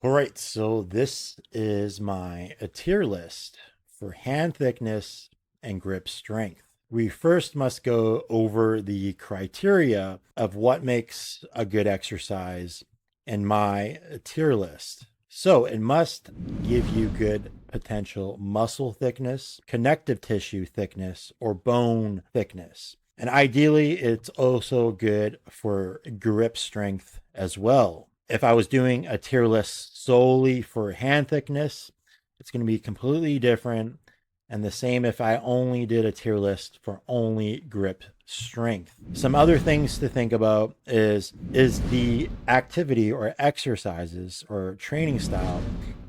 All right, so this is my tier list for hand thickness and grip strength. We first must go over the criteria of what makes a good exercise in my tier list. So it must give you good potential muscle thickness, connective tissue thickness, or bone thickness. And ideally, it's also good for grip strength as well. If I was doing a tier list solely for hand thickness, it's going to be completely different. And the same if I only did a tier list for only grip strength. Some other things to think about is the activity or exercises or training style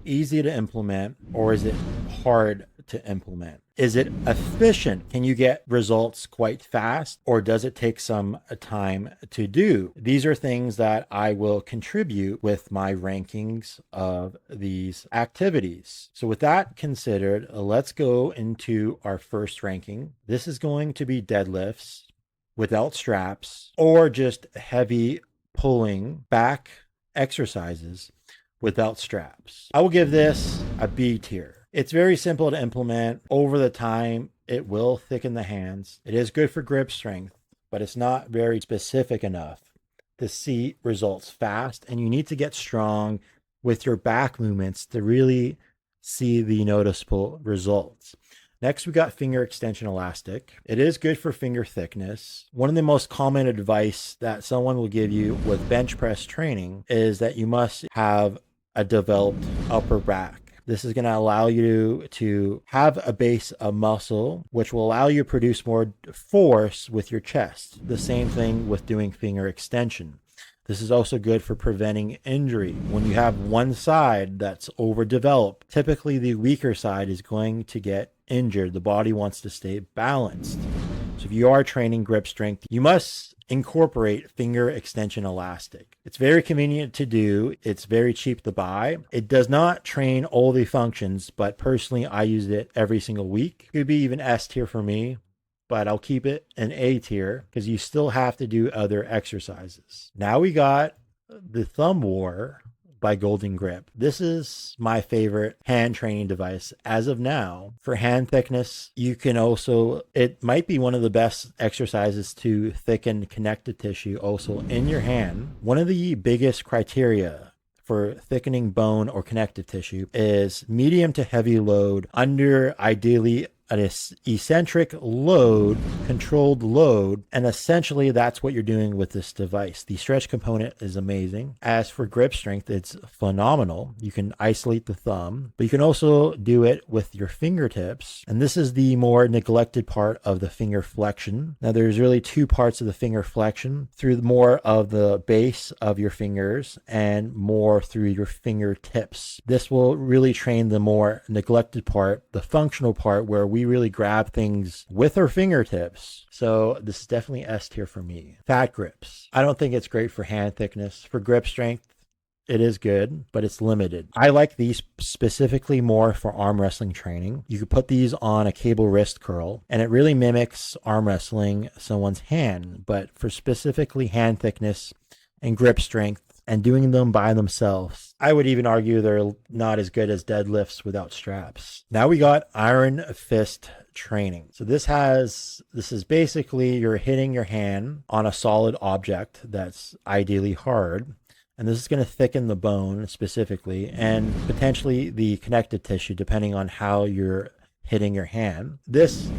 easy to implement, or is it hard to implement? Is it efficient? Can you get results quite fast, or does it take some time to do? These are things that I will contribute with my rankings of these activities. So with that considered, let's go into our first ranking. This is going to be deadlifts without straps or just heavy pulling back exercises without straps. I will give this a B tier. It's very simple to implement. Over the time, it will thicken the hands. It is good for grip strength, but it's not very specific enough to see results fast. And you need to get strong with your back movements to really see the noticeable results. Next, we got finger extension elastic. It is good for finger thickness. One of the most common advice that someone will give you with bench press training is that you must have a developed upper back. This is going to allow you to have a base of muscle, which will allow you to produce more force with your chest. The same thing with doing finger extension. This is also good for preventing injury. When you have one side that's overdeveloped, typically the weaker side is going to get injured. The body wants to stay balanced. So if you are training grip strength, you must incorporate finger extension elastic. It's very convenient to do. It's very cheap to buy. It does not train all the functions, but personally, I use it every single week. It could be even S tier for me, but I'll keep it an A tier because you still have to do other exercises. Now we got the Thumb War by Golden Grip. This is my favorite hand training device as of now. For hand thickness, you can also, it might be one of the best exercises to thicken connective tissue also in your hand. One of the biggest criteria for thickening bone or connective tissue is medium to heavy load under ideally an eccentric load, controlled load, and essentially that's what you're doing with this device. The stretch component is amazing. As for grip strength, it's phenomenal. You can isolate the thumb, but you can also do it with your fingertips, and this is the more neglected part of the finger flexion. Now there's really two parts of the finger flexion, through more of the base of your fingers and more through your fingertips. This will really train the more neglected part, the functional part, where we really grab things with our fingertips. So this is definitely S tier for me. Fat grips. I don't think it's great for hand thickness. For grip strength, it is good, but it's limited. I like these specifically more for arm wrestling training. You could put these on a cable wrist curl, and it really mimics arm wrestling someone's hand. But for specifically hand thickness and grip strength, and doing them by themselves, I would even argue they're not as good as deadlifts without straps. Now we got iron fist training. So this is basically you're hitting your hand on a solid object that's ideally hard. And this is going to thicken the bone specifically and potentially the connective tissue depending on how you're hitting your hand. This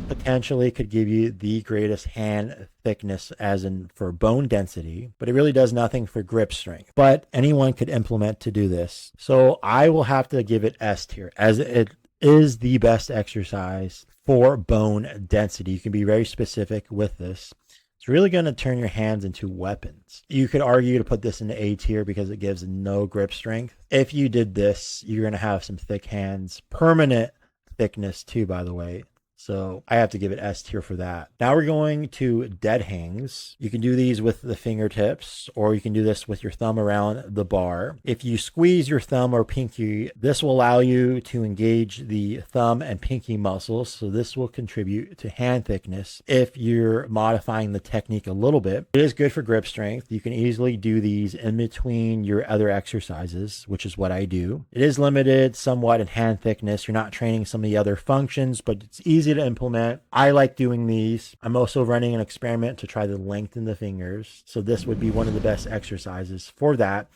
potentially could give you the greatest hand thickness as in for bone density, but it really does nothing for grip strength. But anyone could implement to do this. So I will have to give it S tier as it is the best exercise for bone density. You can be very specific with this. It's really going to turn your hands into weapons. You could argue to put this in the A tier because it gives no grip strength. If you did this, you're going to have some thick hands, permanent thickness too, by the way. So I have to give it S tier for that. Now we're going to dead hangs. You can do these with the fingertips, or you can do this with your thumb around the bar. If you squeeze your thumb or pinky, this will allow you to engage the thumb and pinky muscles. So this will contribute to hand thickness if you're modifying the technique a little bit. It is good for grip strength. You can easily do these in between your other exercises, which is what I do. It is limited somewhat in hand thickness. You're not training some of the other functions, but it's easy to implement. I like doing these. I'm also running an experiment to try to lengthen the fingers. So this would be one of the best exercises for that.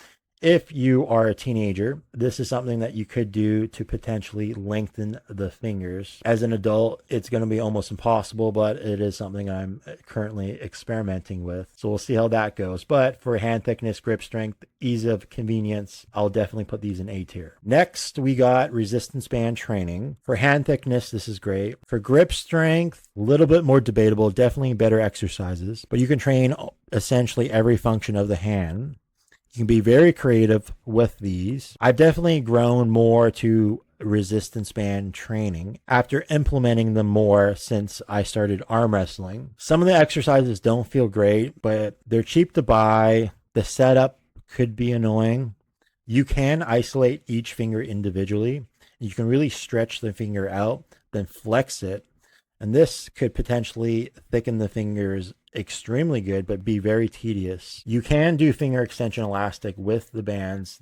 If you are a teenager, this is something that you could do to potentially lengthen the fingers. As an adult, it's going to be almost impossible, but it is something I'm currently experimenting with. So we'll see how that goes. But for hand thickness, grip strength, ease of convenience, I'll definitely put these in A tier. Next, we got resistance band training. For hand thickness, this is great. For grip strength, a little bit more debatable, definitely better exercises, but you can train essentially every function of the hand. You can be very creative with these. I've definitely grown more to resistance band training after implementing them more since I started arm wrestling. Some of the exercises don't feel great, but they're cheap to buy. The setup could be annoying. You can isolate each finger individually. You can really stretch the finger out, then flex it. And this could potentially thicken the fingers extremely good, but be very tedious. You can do finger extension elastic with the bands.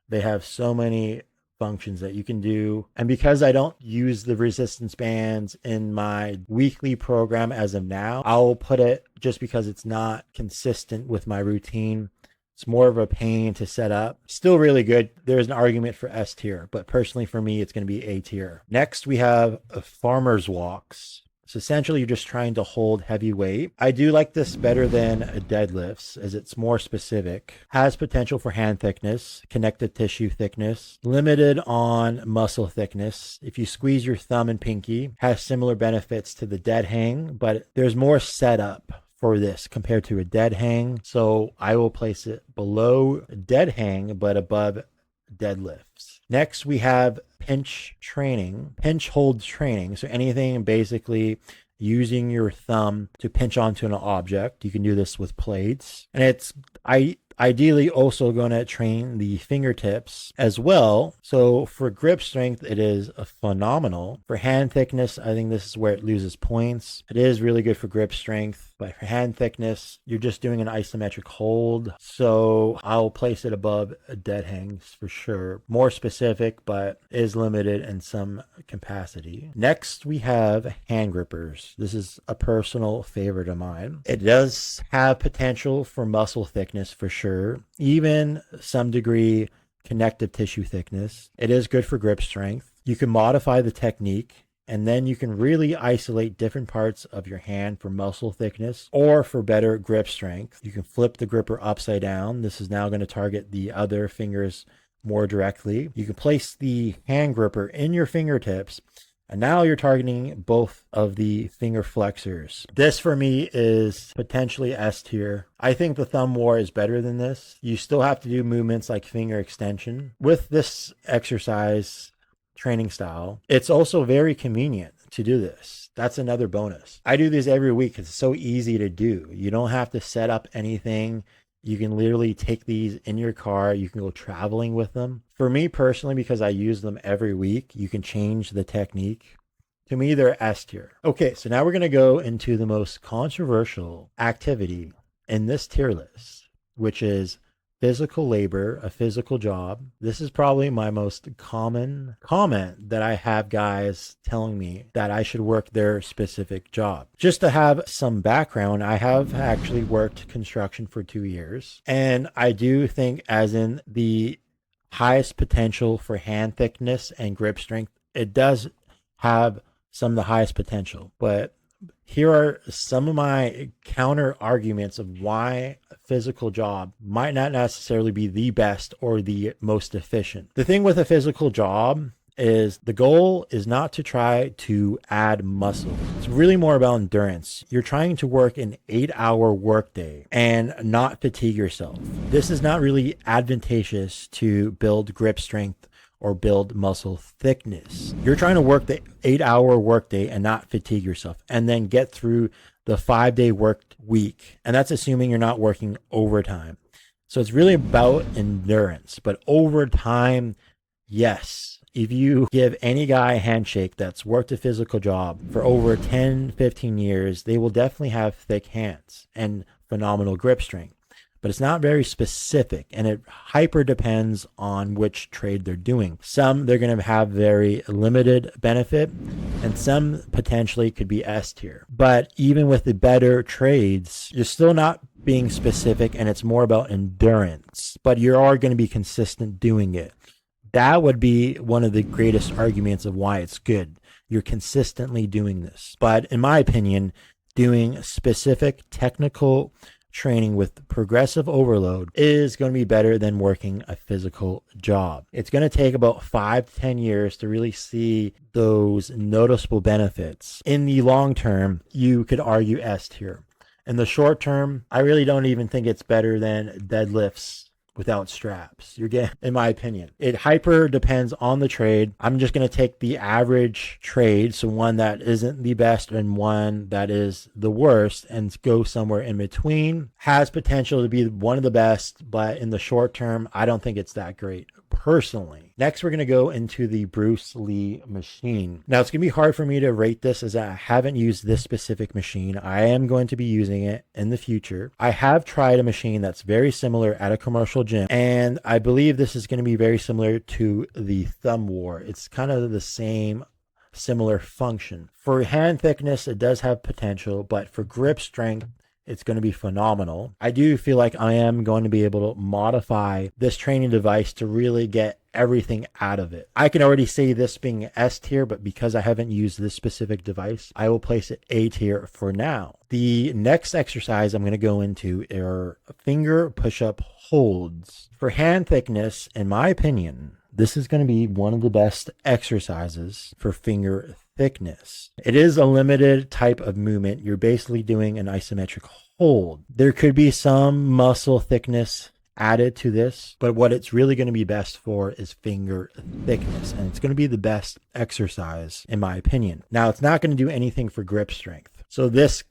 They have so many functions that you can do. And because I don't use the resistance bands in my weekly program as of now, I'll put it just because it's not consistent with my routine. It's more of a pain to set up. Still really good. There's an argument for S tier, but personally for me, it's going to be A tier. Next, we have farmer's walks. So essentially, you're just trying to hold heavy weight. I do like this better than deadlifts as it's more specific. Has potential for hand thickness, connective tissue thickness, limited on muscle thickness. If you squeeze your thumb and pinky, has similar benefits to the dead hang, but there's more setup for this compared to a dead hang. So I will place it below dead hang, but above deadlifts. Next, we have pinch training, pinch hold training. So anything basically using your thumb to pinch onto an object. You can do this with plates. And it's ideally also going to train the fingertips as well. So for grip strength, it is phenomenal. For hand thickness, I think this is where it loses points. It is really good for grip strength, but for hand thickness, you're just doing an isometric hold. So I'll place it above dead hangs for sure. More specific, but is limited in some capacity. Next, we have hand grippers. This is a personal favorite of mine. It does have potential for muscle thickness for sure. Even some degree connective tissue thickness. It is good for grip strength. You can modify the technique, and then you can really isolate different parts of your hand for muscle thickness or for better grip strength. You can flip the gripper upside down. This is now going to target the other fingers more directly. You can place the hand gripper in your fingertips, and now you're targeting both of the finger flexors. This for me is potentially S tier. I think the thumb war is better than this. You still have to do movements like finger extension. With this exercise training style, it's also very convenient to do this. That's another bonus. I do this every week because it's so easy to do. You don't have to set up anything. You can literally take these in your car. You can go traveling with them. For me personally, because I use them every week, you can change the technique. To me, they're S tier. Okay, so now we're going to go into the most controversial activity in this tier list, which is physical labor, a physical job. This is probably my most common comment that I have guys telling me that I should work their specific job. Just to have some background, I have actually worked construction for 2 years, and I do think as in the highest potential for hand thickness and grip strength, it does have some of the highest potential, but here are some of my counter arguments of why a physical job might not necessarily be the best or the most efficient. The thing with a physical job is the goal is not to try to add muscle. It's really more about endurance. You're trying to work an 8-hour workday and not fatigue yourself. This is not really advantageous to build grip strength or build muscle thickness. You're trying to work the 8-hour workday and not fatigue yourself, and then get through the 5-day work week. And that's assuming you're not working overtime. So it's really about endurance. But over time, yes, if you give any guy a handshake that's worked a physical job for over 10, 15 years, they will definitely have thick hands and phenomenal grip strength. But it's not very specific, and it hyper depends on which trade they're doing. Some they're going to have very limited benefit, and some potentially could be S tier. But even with the better trades, you're still not being specific, and it's more about endurance, but you are going to be consistent doing it. That would be one of the greatest arguments of why it's good. You're consistently doing this. But in my opinion, doing specific technical training with progressive overload is going to be better than working a physical job. It's going to take about 5 to 10 years to really see those noticeable benefits. In the long term, you could argue S tier. In the short term, I really don't even think it's better than deadlifts without straps. You're getting, in my opinion, it hyper depends on the trade. I'm just going to take the average trade, so one that isn't the best and one that is the worst, and go somewhere in between. Has potential to be one of the best, but in the short term, I don't think it's that great personally. Next, we're going to go into the Bruce Lee machine. Now, it's going to be hard for me to rate this as I haven't used this specific machine. I am going to be using it in the future. I have tried a machine that's very similar at a commercial gym, and I believe this is going to be very similar to the Thumb War. It's kind of the same similar function. For hand thickness, it does have potential, but for grip strength, it's going to be phenomenal. I do feel like I am going to be able to modify this training device to really get everything out of it. I can already say this being S tier, but because I haven't used this specific device, I will place it A tier for now. The next exercise I'm going to go into are finger push-up holds. For hand thickness, in my opinion, this is going to be one of the best exercises for finger thickness. It is a limited type of movement. You're basically doing an isometric hold. There could be some muscle thickness added to this, but what it's really going to be best for is finger thickness, and it's going to be the best exercise in my opinion. Now, it's not going to do anything for grip strength, so this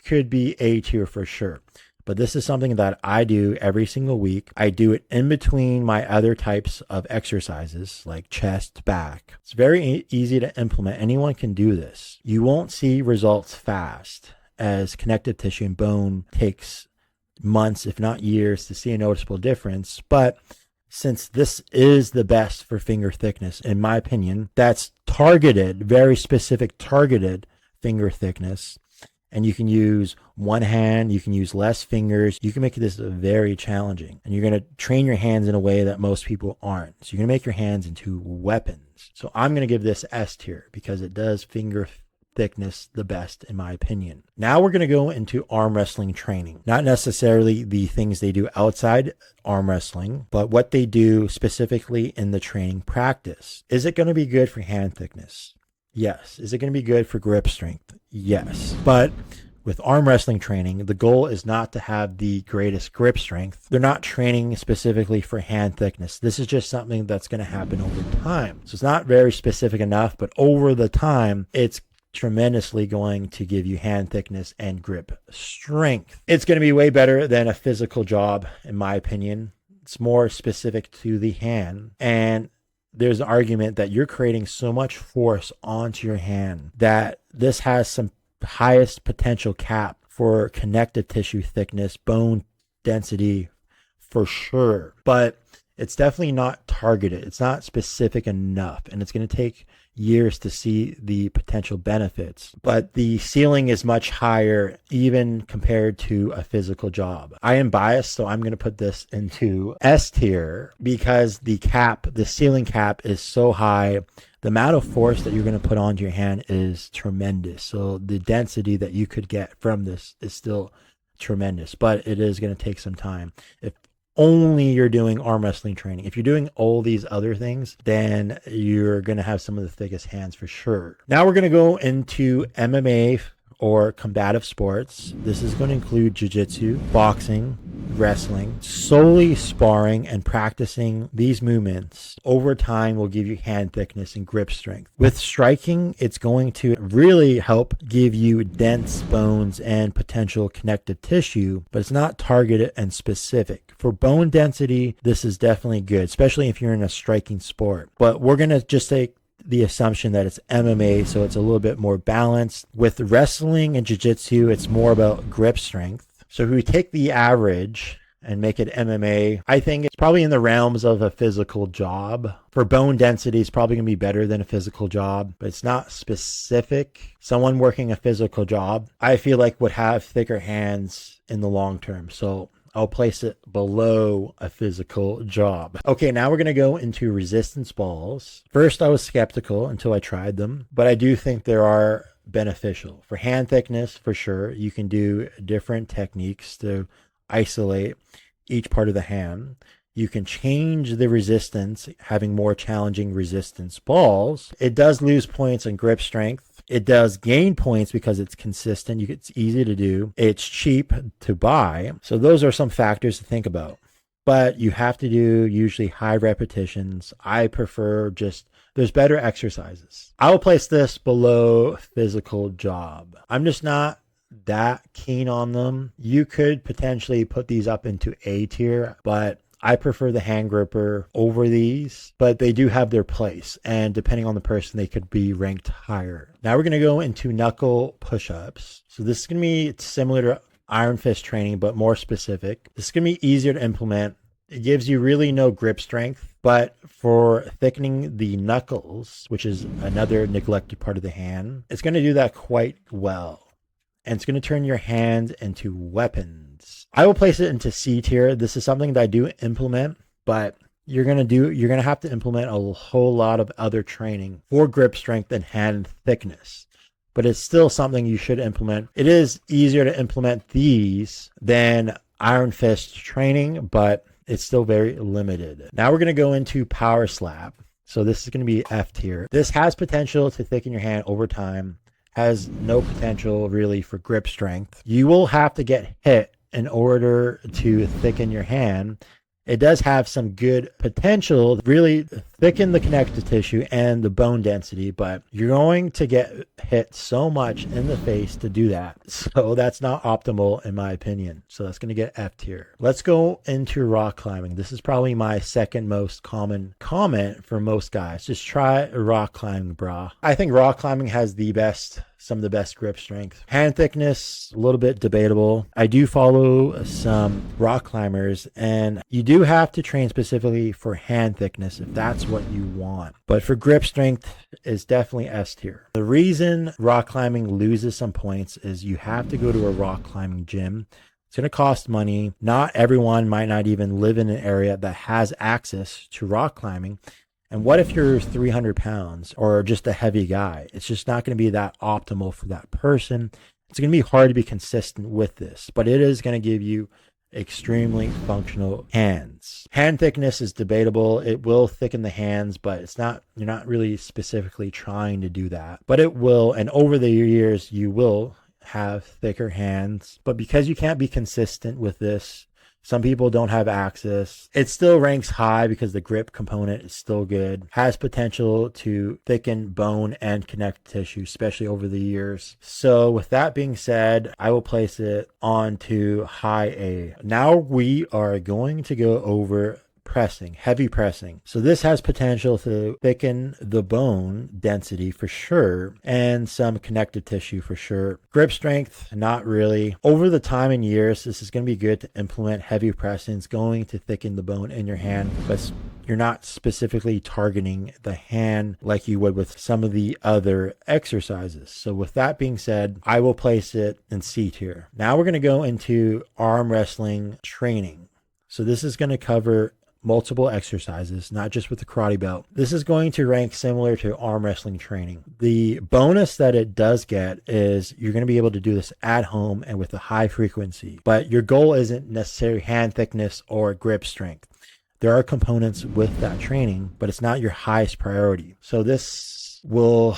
could be A tier for sure. But this is something that I do every single week. I do it in between my other types of exercises like chest, back. It's very easy to implement. Anyone can do this. You won't see results fast, as connective tissue and bone takes months, if not years, to see a noticeable difference. But since this is the best for finger thickness, in my opinion, that's targeted, very specific targeted finger thickness. And you can use one hand, you can use less fingers. You can make this very challenging. And you're going to train your hands in a way that most people aren't. So you're going to make your hands into weapons. So I'm going to give this S tier because it does finger thickness the best in my opinion. Now we're going to go into arm wrestling training. Not necessarily the things they do outside arm wrestling, but what they do specifically in the training practice. Is it going to be good for hand thickness? Yes. Is it going to be good for grip strength? Yes. But with arm wrestling training, the goal is not to have the greatest grip strength. They're not training specifically for hand thickness. This is just something that's going to happen over time. So it's not very specific enough, but over the time, it's tremendously going to give you hand thickness and grip strength. It's going to be way better than a physical job, in my opinion. It's more specific to the hand, and there's an argument that you're creating so much force onto your hand that this has some highest potential cap for connective tissue thickness, bone density for sure. But it's definitely not targeted. It's not specific enough, and it's going to take years to see the potential benefits. But the ceiling is much higher even compared to a physical job. I am biased, so I'm going to put this into S tier because the ceiling cap is so high. The amount of force that you're going to put onto your hand is tremendous. So the density that you could get from this is still tremendous, but it is going to take some time. If only you're doing arm wrestling training. If you're doing all these other things, then you're going to have some of the thickest hands for sure. Now we're going to go into MMA or combative sports. This is going to include jiu-jitsu, boxing, wrestling. Solely sparring and practicing these movements over time will give you hand thickness and grip strength. With striking, it's going to really help give you dense bones and potential connective tissue, but it's not targeted and specific. For bone density, this is definitely good, especially if you're in a striking sport. But we're going to just take the assumption that it's MMA, so it's a little bit more balanced. With wrestling and jiu-jitsu, it's more about grip strength. So if we take the average and make it MMA, I think it's probably in the realms of a physical job. For bone density, it's probably going to be better than a physical job, but it's not specific. Someone working a physical job, I feel like would have thicker hands in the long term. So I'll place it below a physical job. Okay, now we're going to go into resistance balls. First, I was skeptical until I tried them, but I do think there are beneficial. For hand thickness, for sure, you can do different techniques to isolate each part of the hand. You can change the resistance, having more challenging resistance balls. It does lose points in grip strength. It does gain points because it's consistent. It's easy to do. It's cheap to buy. So those are some factors to think about. But you have to do usually high repetitions. I prefer there's better exercises. I will place this below physical job. I'm just not that keen on them. You could potentially put these up into A tier, but I prefer the hand gripper over these, but they do have their place. And depending on the person, they could be ranked higher. Now we're going to go into knuckle push-ups. So this is going to be similar to Iron Fist training, but more specific. This is going to be easier to implement. It gives you really no grip strength, but for thickening the knuckles, which is another neglected part of the hand, it's going to do that quite well. And it's going to turn your hands into weapons. I will place it into C tier. This is something that I do implement, but you're going to have to implement a whole lot of other training for grip strength and hand thickness. But it's still something you should implement. It is easier to implement these than Iron Fist training, but it's still very limited. Now we're going to go into power slap. So this is going to be F tier. This has potential to thicken your hand over time. Has no potential really for grip strength. You will have to get hit in order to thicken your hand. It does have some good potential, really thicken the connective tissue and the bone density, but you're going to get hit so much in the face to do that. So that's not optimal in my opinion. So that's going to get F tier. Let's go into rock climbing. This is probably my second most common comment for most guys. Just try rock climbing, brah. I think rock climbing has some of the best grip strength. Hand thickness, a little bit debatable. I do follow some rock climbers, and you do have to train specifically for hand thickness if that's what you want. But for grip strength, it's definitely S tier. The reason rock climbing loses some points is you have to go to a rock climbing gym. It's going to cost money. Not everyone might not even live in an area that has access to rock climbing. And what if you're 300 pounds or just a heavy guy? It's just not going to be that optimal for that person. It's going to be hard to be consistent with this, but it is going to give you extremely functional hands. Hand thickness is debatable. It will thicken the hands, but you're not really specifically trying to do that, but it will. And over the years, you will have thicker hands, but because you can't be consistent with this, some people don't have access. It still ranks high because the grip component is still good. Has potential to thicken bone and connective tissue, especially over the years. So with that being said, I will place it onto high A. Now we are going to go over pressing, heavy pressing. So this has potential to thicken the bone density for sure, and some connective tissue for sure. Grip strength, not really. Over the time and years, this is going to be good to implement heavy pressing. It's going to thicken the bone in your hand, but you're not specifically targeting the hand like you would with some of the other exercises. So with that being said, I will place it in C tier. Now we're going to go into arm wrestling training. So this is going to cover multiple exercises, not just with the karate belt. This is going to rank similar to arm wrestling training. The bonus that it does get is you're going to be able to do this at home and with a high frequency, but your goal isn't necessarily hand thickness or grip strength. There are components with that training, but it's not your highest priority. So this will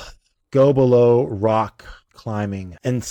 go below rock climbing. And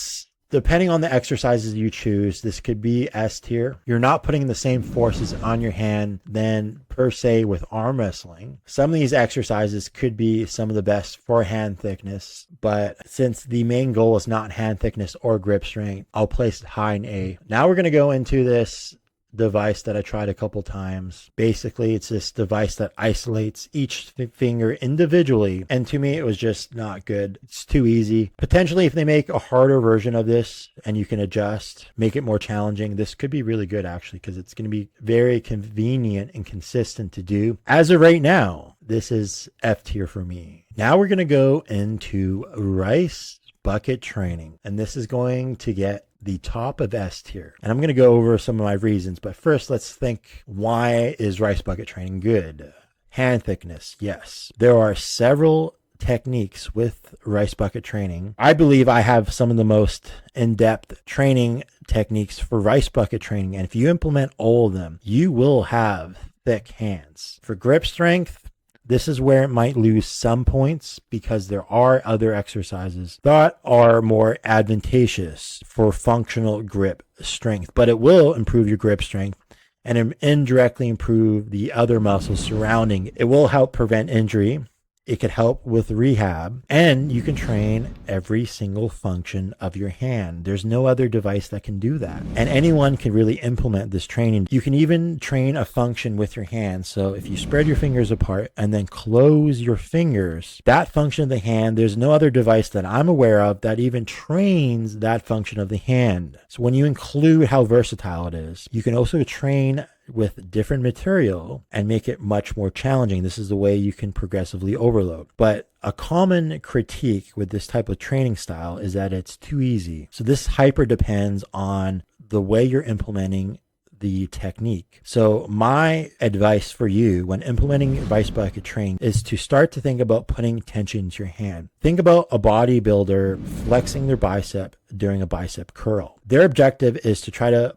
depending on the exercises you choose, this could be S tier. You're not putting the same forces on your hand than per se with arm wrestling. Some of these exercises could be some of the best for hand thickness, but since the main goal is not hand thickness or grip strength, I'll place it high in A. Now we're going to go into this device that I tried a couple times. Basically, it's this device that isolates each finger individually, and to me it was just not good. It's too easy. Potentially, if they make a harder version of this and you can adjust, make it more challenging, this could be really good actually, because it's going to be very convenient and consistent to do. As of right now, this is F tier for me. Now we're going to go into rice bucket training, and this is going to get the top of S tier. And I'm going to go over some of my reasons, but first let's think, why is rice bucket training good? Hand thickness, yes. There are several techniques with rice bucket training. I believe I have some of the most in-depth training techniques for rice bucket training, and if you implement all of them, you will have thick hands. For grip strength, this is where it might lose some points because there are other exercises that are more advantageous for functional grip strength, but it will improve your grip strength and indirectly improve the other muscles surrounding it. It will help prevent injury. It could help with rehab, and you can train every single function of your hand. There's no other device that can do that. And anyone can really implement this training. You can even train a function with your hand. So if you spread your fingers apart and then close your fingers, that function of the hand, there's no other device that I'm aware of that even trains that function of the hand. So when you include how versatile it is, you can also train with different material and make it much more challenging. This is the way you can progressively overload. But a common critique with this type of training style is that it's too easy. So this hyper depends on the way you're implementing the technique. So my advice for you when implementing rice bucket training is to start to think about putting tension into your hand. Think about a bodybuilder flexing their bicep during a bicep curl. Their objective is to try to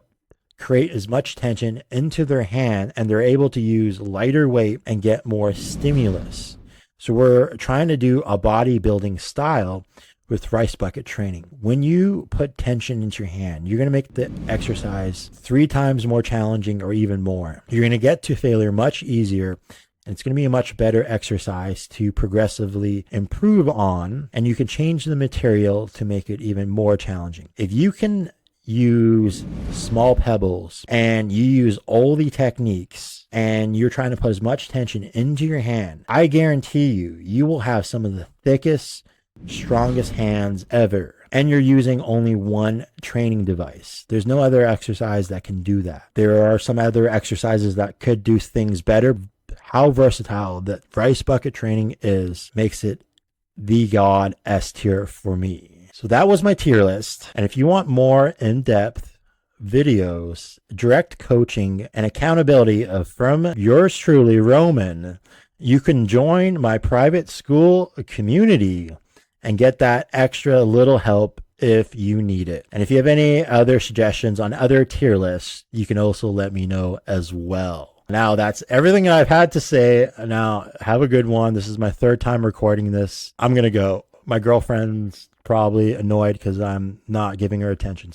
create as much tension into their hand, and they're able to use lighter weight and get more stimulus. So we're trying to do a bodybuilding style with rice bucket training. When you put tension into your hand, you're going to make the exercise 3 times more challenging or even more. You're going to get to failure much easier, and it's going to be a much better exercise to progressively improve on, and you can change the material to make it even more challenging. If you can use small pebbles and you use all the techniques and you're trying to put as much tension into your hand, I guarantee you will have some of the thickest, strongest hands ever. And you're using only one training device. There's no other exercise that can do that. There are some other exercises that could do things better. How versatile that rice bucket training is makes it the God S tier for me. So that was my tier list. And if you want more in-depth videos, direct coaching, and accountability from yours truly, Roman, you can join my private school community and get that extra little help if you need it. And if you have any other suggestions on other tier lists, you can also let me know as well. Now that's everything I've had to say. Now have a good one. This is my 3rd time recording this. I'm going to go. My girlfriend's probably annoyed because I'm not giving her attention.